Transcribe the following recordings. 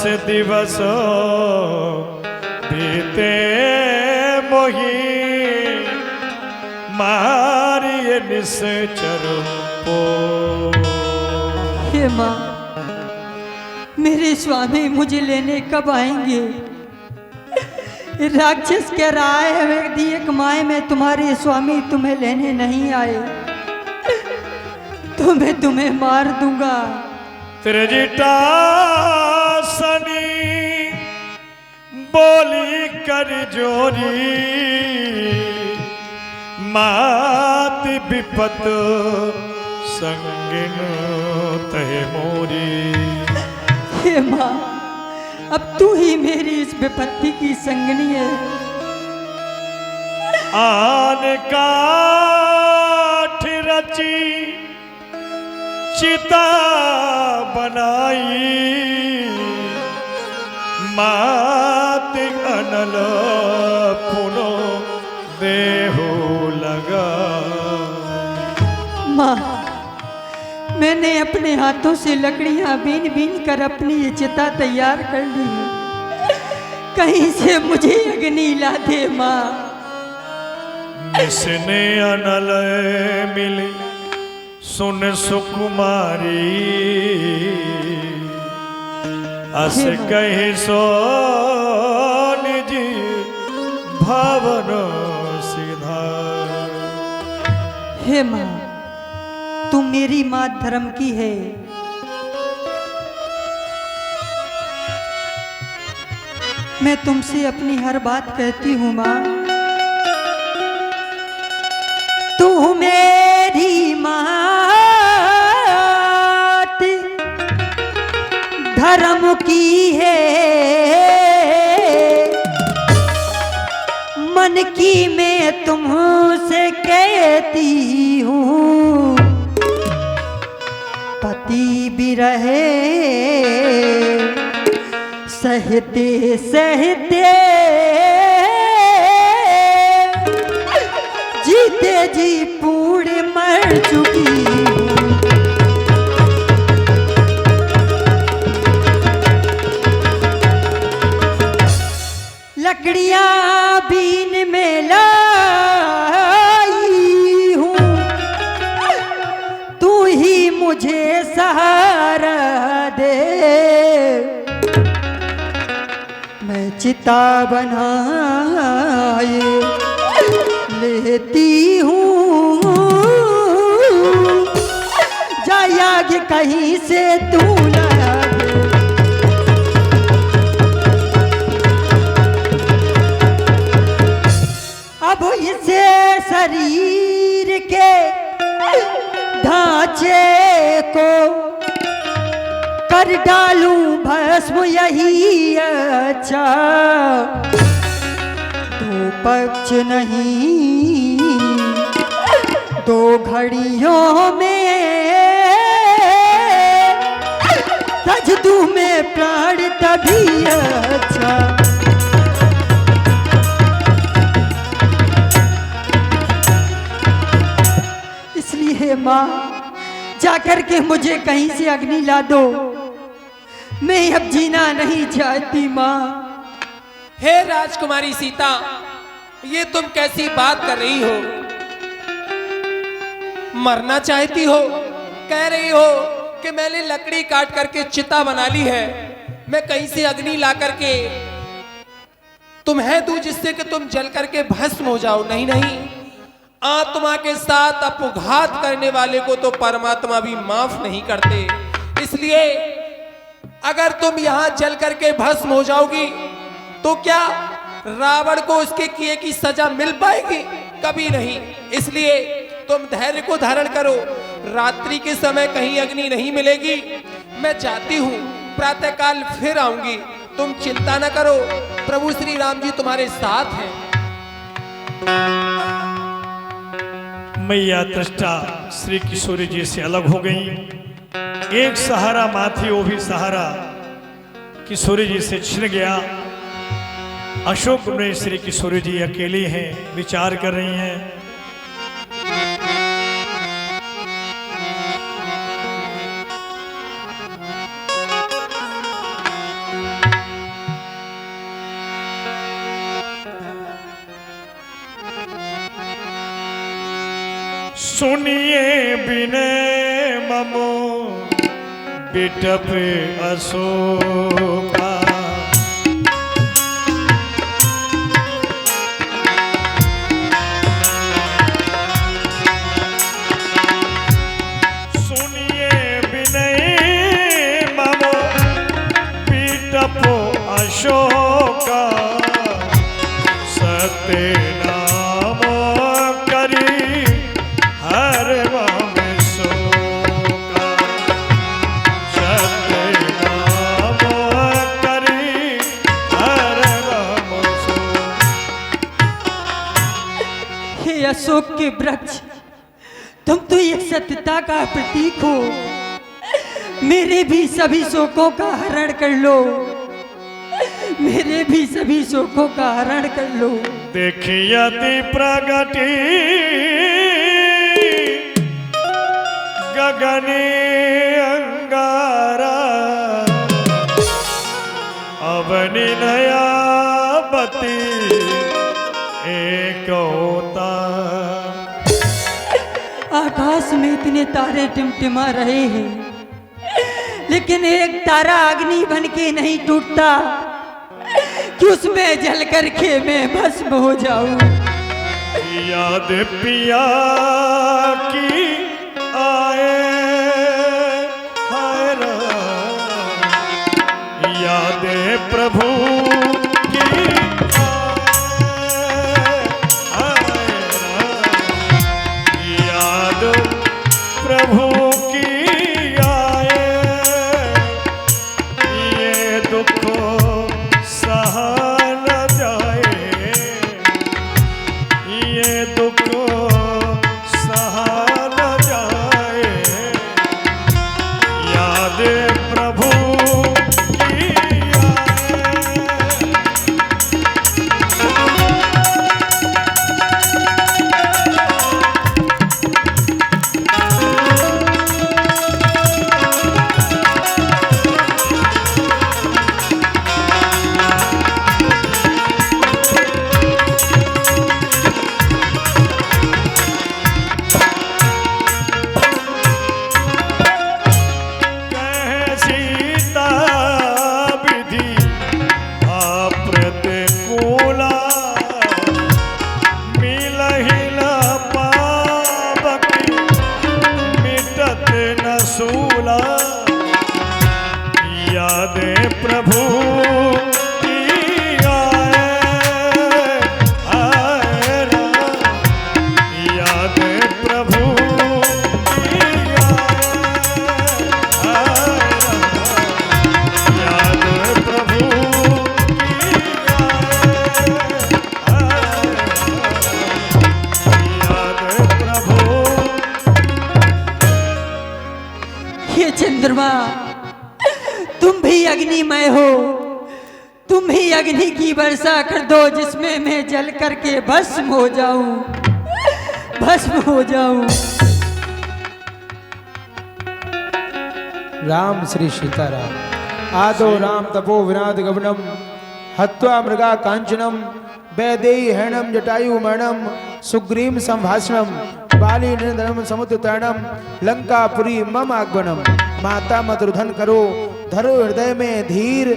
दिवस बीते मोही मारिय निश्चर पो। हे माँ, मेरे स्वामी मुझे लेने कब आएंगे? राक्षस कह रहा है दिए कमाए में तुम्हारे स्वामी तुम्हें लेने नहीं आए तो मैं तुम्हें मार दूंगा। त्रिजटा सनी बोली कर जोरी मात विपत संगिन तह मोरी। हे माँ, अब तू ही मेरी इस विपत्ति की संगनी है। आन काठ रची चिता बनाई मात अनल पुनो देहो लगा। माँ, मैंने अपने हाथों से लकड़ियां बीन बीन कर अपनी ये चिता तैयार कर ली है। कहीं से मुझे अग्नि ला दे माँ। जिसने अनल मिली सुन सुकुमारी अस कहे सो निजी भवन सीधा। हे माँ, तू मेरी माँ धर्म की है। मैं तुमसे अपनी हर बात कहती हूँ माँ। तू मेरी माँ धर्म की है, मन की मैं तुमसे कहती हूँ। पति भी रहे सहते सहते जीते जी पूरे मर चुकी हूँ। लकड़ियाँ बीन में लाई हूँ, तू ही मुझे सहारा दे। मैं चिता बनाए लेती हूँ, जायाग कहीं से तू ला दे। अब इसे शरीर के ढांचे को कर डालूं भस्म यही अच्छा। दो पक्ष नहीं दो घड़ियों में सज दूं मैं प्राण तभी अच्छा। इसलिए माँ, जाकर के मुझे कहीं से अग्नि ला दो। मैं अब जीना नहीं चाहती माँ। हे राजकुमारी सीता, ये तुम कैसी बात कर रही हो? मरना चाहती हो? कह रही हो कि मैंने लकड़ी काट करके चिता बना ली है, मैं कहीं से अग्नि ला करके तुम्हें दूं जिससे कि तुम जल करके भस्म हो जाओ। नहीं नहीं, आत्मा के साथ अपघात करने वाले को तो परमात्मा भी माफ नहीं करते। इसलिए अगर तुम यहां जल करके भस्म हो जाओगी तो क्या रावण को उसके किए की सजा मिल पाएगी? कभी नहीं। इसलिए तुम धैर्य को धारण करो। रात्रि के समय कहीं अग्नि नहीं मिलेगी। मैं जाती हूँ, प्रातःकाल फिर आऊंगी। तुम चिंता न करो, प्रभु श्री राम जी तुम्हारे साथ हैं। मैया दृष्टा श्री किशोरी जी से अलग हो गई। एक सहारा माथी, वो भी सहारा किशोरी जी से छिन गया। अशोक में श्री किशोरी जी अकेली हैं, विचार कर रही हैं। सुनिए विनय ममो बिटप अशोका। सुनिए विनय ममो बिटप अशोका। सत्य नाम करी हर मम शोका। सत्य नाम करी हर मम शोका। हे अशोक के वृक्ष, तुम तो ये सत्यता का प्रतीक हो। मेरे भी सभी शोकों का हरण कर लो, मेरे भी सभी शोकों का हरण कर लो। देखियति प्रगति गगने अंगारा। अवनि नयावती एक होता। आकाश में इतने तारे टिमटिमा रहे हैं, लेकिन एक तारा अग्नि बन के नहीं टूटता कि उसमें जल करके मैं भस्म हो जाऊं। याद पिया की आए हाय राम। याद प्रभु की आए हाय राम। याद प्रभु की आए। ये दुख सहा न जाए। ये दुख सहा न जाए। याद प्रभु की आए। कहे सीता विधि अप्रतिकूला। मिलहि न पावकी मिटत न सूला। याद प्रभु की आए हाय राम। याद प्रभु की आए हाय राम। याद प्रभु की आए हाय राम। याद प्रभु। हे चंद्रमा, तुम भी अग्निमय हो। तुम ही अग्नि की वर्षा कर दो, जिसमें मैं जल करके भस्म हो जाऊं, भस्म हो जाऊं। राम श्री सीताराम। आदो राम तपो विनाद गमनम हत्वा मृगा कांचनम वैदेही हरणम जटायु मरणम सुग्रीम संभाषणम बाली निधनम समुद्रतरणम लंकापुरी मम आगमनम। माता मधुरधन करो धरो हृदय में धीर।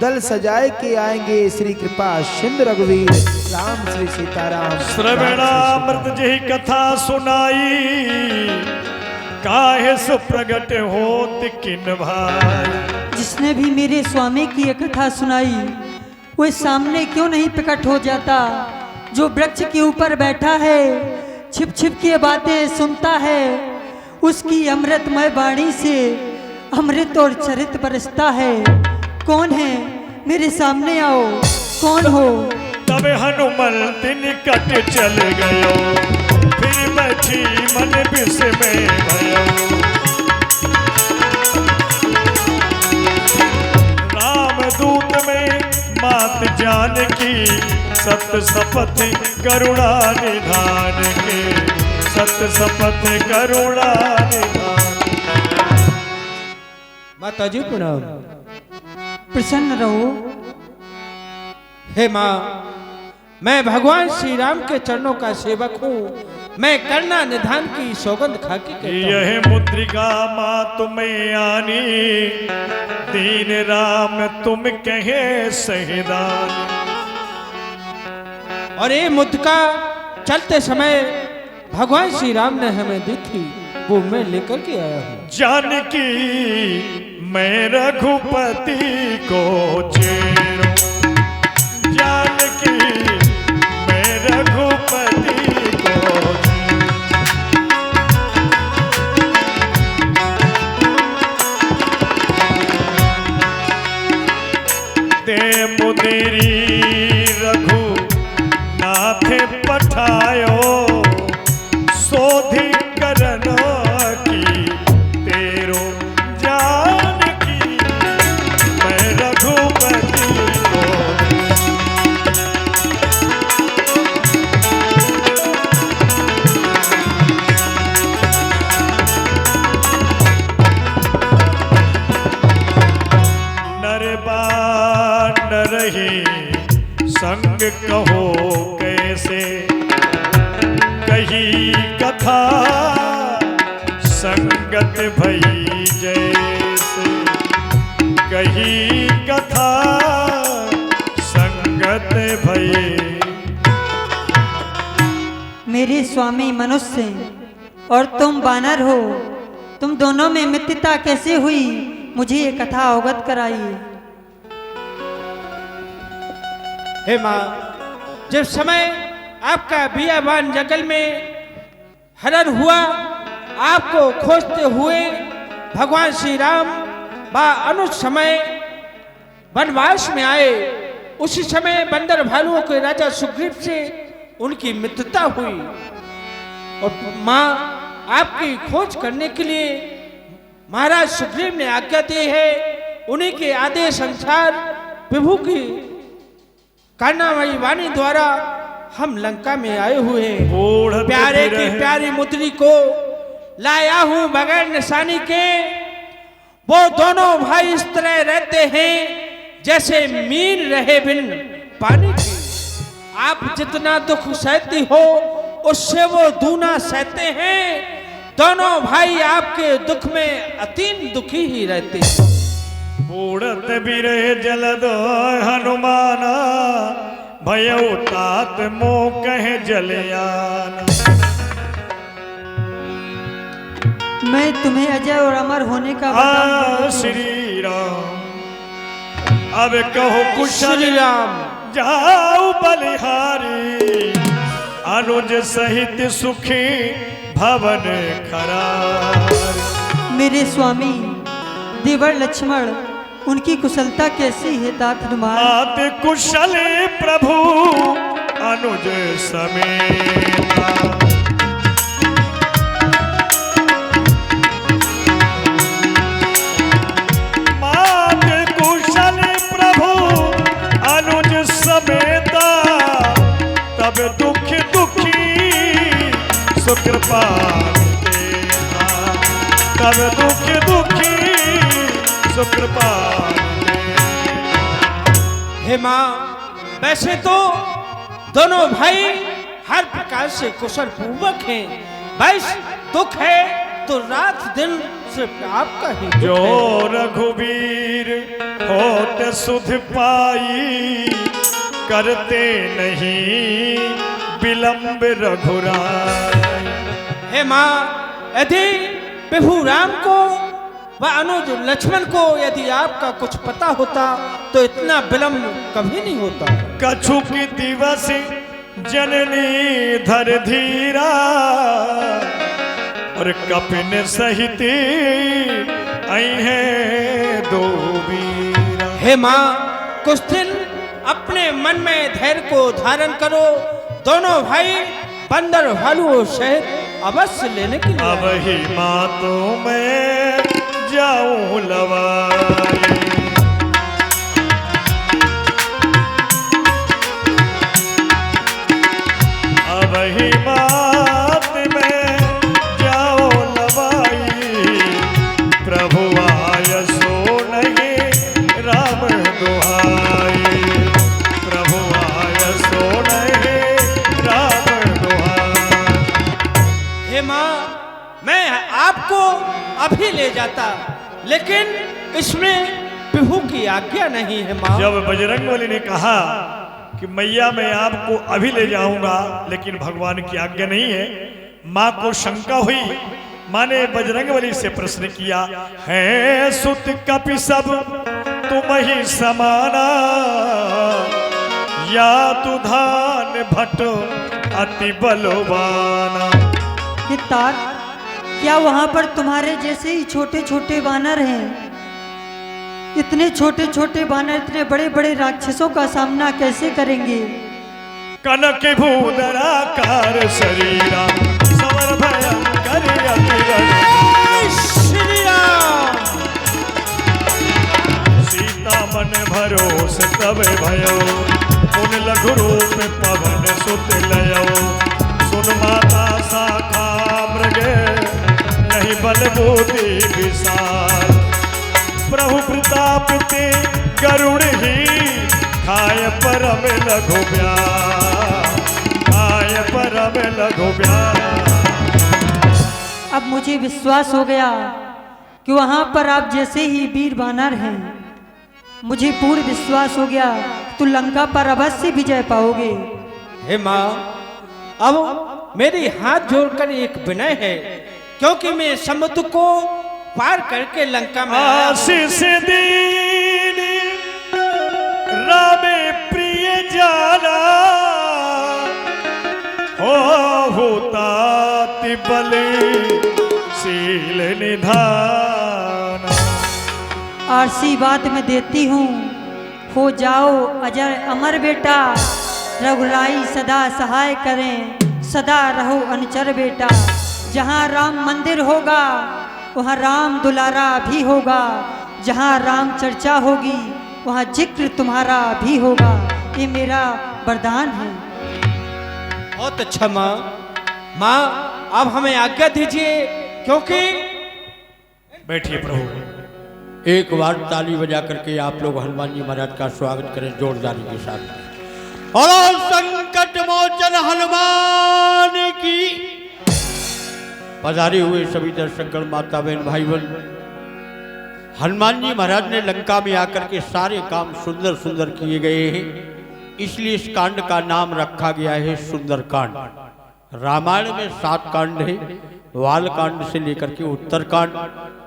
दल सजाए के आएंगे श्री कृपा सिंधु रघुवीर। राम श्री सीताराम। श्रवणामृत जही कथा सुनाई। काहे सुप्रगट होत किन भाई। जिसने भी मेरे स्वामी की ये कथा सुनाई, वो सामने क्यों नहीं प्रकट हो जाता? जो वृक्ष के ऊपर बैठा है, छिप छिप के बातें सुनता है, उसकी अमृतमय वाणी से अमृत और चरित बरसता है। कौन है? मेरे सामने आओ। कौन हो? तब हनुमंत निकट चल गयो। फिर बैठी मन विष में भयो। राम दूत में मात जानकी। सत्य शपथ करुणा निधान के। सत्य शपथ करुणा निधान। माता जी प्रणाम। प्रसन्न रहो। हे माँ, मैं भगवान श्री राम के चरणों का सेवक हूँ। मैं करना निधान की सौगंध खा के कहता हूं। यह मुद्रिका माँ तुम्हें आनी, दीन राम तुम कहे सहदान। और ये मुद्रिका चलते समय भगवान श्री राम ने हमें दी थी, वो मैं लेकर के आया हूँ। जानकी मैं रघुपति को चेरो, जानकी मैं रघुपति को दे मुदेरी रघु नाथ पठायो, सोधि करन की तेरो जानकी मैं रघुपति को। नरबान रही संग कहो कैसे, कही कथा संगत भई जैसे, कही कथा संगत भई। मेरे स्वामी मनुष्य और तुम बानर हो, तुम दोनों में मित्रता कैसे हुई, मुझे ये कथा अवगत कराइए। हे माँ, जब समय आपका बियाबान जंगल में हरण हुआ, आपको खोजते हुए भगवान श्री राम बा अनुज समय वनवास में आए, उसी समय बंदर भालुओं के राजा सुग्रीव से उनकी मित्रता हुई। और माँ, आपकी खोज करने के लिए महाराज सुग्रीव ने आज्ञा दी है। उन्हीं के आदेश अनुसार प्रभु की कानामयी वाणी द्वारा हम लंका में आए हुए हैं। प्यारे की प्यारी मुद्री को लाया हूं बगैर निशानी के। वो दोनों भाई इस तरह रहते हैं जैसे मीन रहे बिन पानी के। आप जितना दुख सहती हो उससे वो दूना सहते हैं। दोनों भाई आपके दुख में अतीन दुखी ही रहते हैं। बूढ़त बिरह जलद हनुमाना, भयउ तात मोह कहे जलयाना। मैं तुम्हें अजय और अमर होने का वरदान देती हूँ। श्री राम अब कहो कुशल श्री राम जाऊ बलिहारी, अनुज सहित सुखी भवन खरार। मेरे स्वामी देवर लक्ष्मण, उनकी कुशलता कैसी है तात हनुमान? आप कुशल प्रभु अनुज समेता, मात कुशल प्रभु अनुज समेता, तब दुख दुखी सुकृपा देता, तब दुख दुखी सुकृपा। हे माँ, वैसे तो दोनों भाई हर प्रकार से कुशल पूर्वक हैं। बस दुख है तो रात दिन सिर्फ आपका ही दुख जो है। रघुवीर होत सुध पाई, करते नहीं विलंब रघुराई। हे माँ, यदि प्रभु राम को व अनुज लक्ष्मण को यदि आपका कुछ पता होता तो इतना विलंब कभी नहीं होता। कछु की दिवस जननी धर धीरा, और कपिन सहित आई है दो वीरा। हे माँ, कुछ दिन अपने मन में धैर्य को धारण करो। दोनों भाई बंदर भालुओं सहित अवश्य लेने के लिए अब ही मातों में जाऊं लवाई, अब ही बात में जाओ लवाई। प्रभु आय सो नहीं राम दुहाई, प्रभु आय सो नहीं राम दुहाई। अभी ले जाता, लेकिन इसमें प्रभु की आज्ञा नहीं है माँ। जब बजरंगबली ने कहा कि मैया मैं आपको अभी ले जाऊंगा, लेकिन भगवान की आज्ञा नहीं है, माँ को शंका हुई। माँ ने बजरंगबली से प्रश्न किया, है सुत कपि सब तुम ही समाना, या तु धान भट्ट अति बलवाना। ये तात, क्या वहां पर तुम्हारे जैसे ही छोटे छोटे वानर हैं? इतने छोटे छोटे वानर इतने बड़े बड़े राक्षसों का सामना कैसे करेंगे? कनक भूधराकार शरीरा सवर भयंकर श्री राम। सीता मन भरोस तब भयो, उन लघु रूप पवन सुत लयो। सुन माता शाखा मृग, नहीं बल बुद्धि विशाल। प्रभु प्रताप ते गरुड़ ही, खाय परम लघु ब्याह, खाय परम लघु ब्याह। अब मुझे विश्वास हो गया कि वहां पर आप जैसे ही वीर वानर हैं। मुझे पूर्ण विश्वास हो गया तो लंका पर अवश्य विजय पाओगे। हे माँ, अब मेरी हाथ जोड़कर एक विनय है, क्योंकि मैं समुद्र को पार करके लंका में आया हूं। आशीष दीन रामे प्रिय जाना, होता बलि शील निधान। आशीर्वाद में देती हूँ, हो जाओ अजर अमर बेटा। रघुराई सदा सहाय करें, सदा रहो अनुचर बेटा। जहाँ राम मंदिर होगा वहाँ राम दुलारा भी होगा, जहाँ राम चर्चा होगी वहाँ जिक्र तुम्हारा भी होगा। ये मेरा वरदान है। बहुत अच्छा माँ। माँ, अब हमें आज्ञा दीजिए, क्योंकि बैठिए प्रभु। एक बार ताली बजा करके आप लोग हनुमान जी महाराज का स्वागत करें जोरदारी के साथ। और संकट मोचन हनुमान की। पधारे हुए सभी दर्शकगण, माता बहन, भाई बहन, हनुमान जी महाराज ने लंका में आकर के सारे काम सुंदर सुंदर किए गए हैं, इसलिए इस कांड का नाम रखा गया है सुंदर कांड। रामायण में 7 कांड है, वाल कांड से लेकर के उत्तर कांड,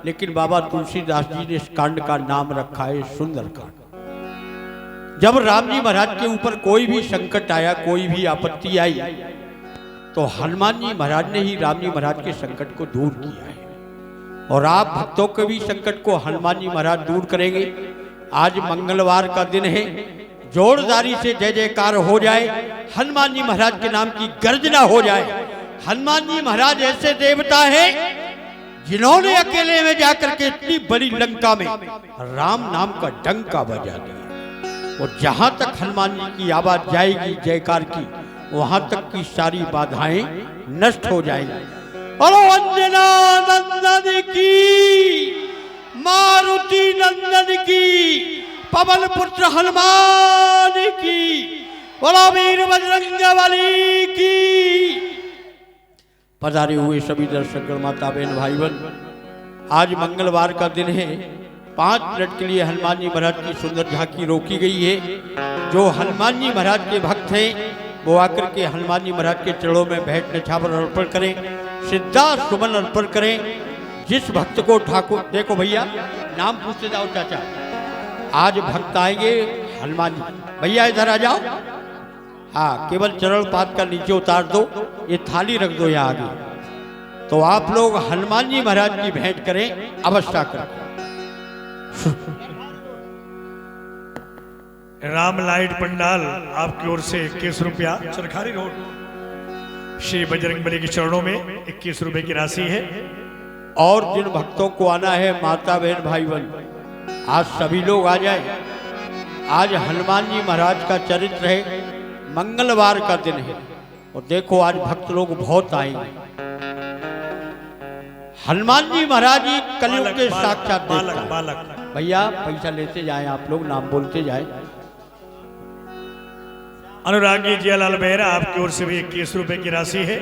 लेकिन बाबा तुलसीदास जी ने इस कांड का नाम रखा है सुंदर कांड। जब राम जी महाराज के ऊपर कोई भी संकट आया, कोई भी आपत्ति आई, तो हनुमान जी महाराज ने ही राम जी महाराज के संकट को दूर किया है। और आप भक्तों के भी संकट को हनुमान जी महाराज दूर करेंगे। आज मंगलवार का दिन है, जोरदारी से जय जयकार हो जाए, हनुमान जी महाराज के नाम की गर्जना हो जाए। हनुमान जी महाराज ऐसे देवता हैं जिन्होंने अकेले में जाकर के इतनी बड़ी लंका में राम नाम का डंका बजा दिया। और जहां तक हनुमान जी की आवाज जाएगी जयकार की, वहां तक की सारी बाधाएं नष्ट हो जाएंगी। और अंजना नंदन की, मारुति नंदन की, पवन पुत्र हनुमान की, बोलो वीर बजरंगबली की। पधारे हुए सभी दर्शकगण, माता बहन, भाई बहन, आज मंगलवार का दिन है। 5 मिनट के लिए हनुमान जी महाराज की सुंदर झांकी रोकी गई है। जो हनुमान जी महाराज के भक्त हैं वो आकर के हनुमान जी महाराज के चरणों में भेंट न्यौछावर अर्पण करें, सिद्धा सुमन अर्पण करें। जिस भक्त को ठाकुर, देखो भैया नाम पूछते जाओ चाचा, आज भक्त आएंगे हनुमान जी। भैया इधर आ जाओ। हाँ, केवल चरण पाद का नीचे उतार दो, ये थाली रख दो यहाँ आगे। तो आप लोग हनुमान जी महाराज की भेंट करें, अवश्य करें। राम लाइट पंडाल आपकी ओर से 21 रुपया, चरखारी रोड, श्री बजरंगबली के चरणों में 21 रुपए की राशि है। और जिन भक्तों को आना है, माता बहन, भाई बहन, आज सभी लोग आ जाए। आज हनुमान जी महाराज का चरित्र है, मंगलवार का दिन है। और देखो आज भक्त लोग बहुत आएंगे। हनुमान जी महाराज ही कलयुग के साक्षात देवता हैं। बालक भैया पैसा लेते जाएं, आप लोग नाम बोलते जाएं। अनुरागी जियालाल बेहरा आपकी ओर से भी 21 रुपए की राशि है।